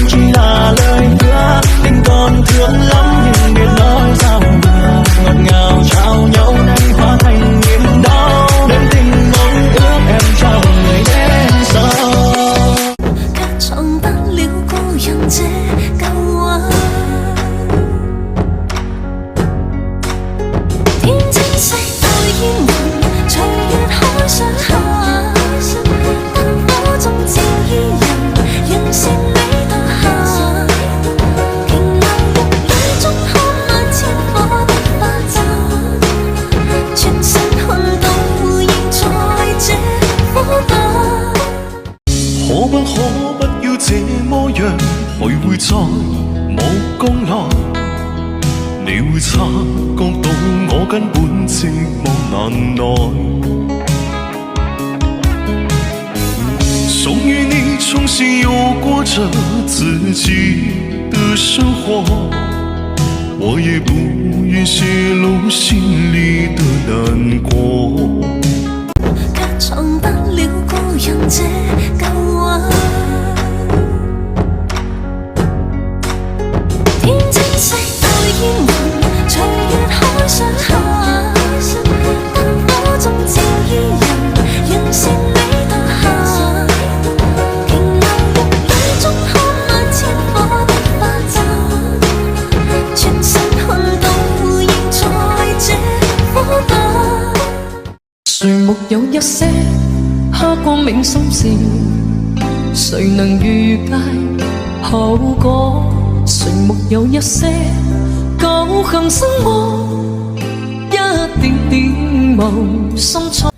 chỉ là lời hứa, tình còn thương lắm nhưng biết nói sao vừa. Ngọt ngào trao nhau nay hóa thành niềm đau, đến tình mong ước em cho người đến sau. 隔闖不了孤人這舊畫，天青色到煙雲，隨月海上下，燈火中照依人，仍是你獨下。瓊樓玉宇中看萬千火的花綻，全身看到現在這火把。可不要這麼樣，誰會在目光內？你會察覺到我根本寂寞難耐。屬於你從前有過着自己的生活，我也不願洩露心裡的難過。隔闖不了孤人這舊畫，天青色到煙雲，隨月海上下，燈火中照依人，仍是你獨下。瓊樓玉宇中看萬千火的花綻，全身看到現在這火把。誰木有一些刻骨銘心事，誰能預計後果？誰木有一些舊恨生活，一點點無心錯。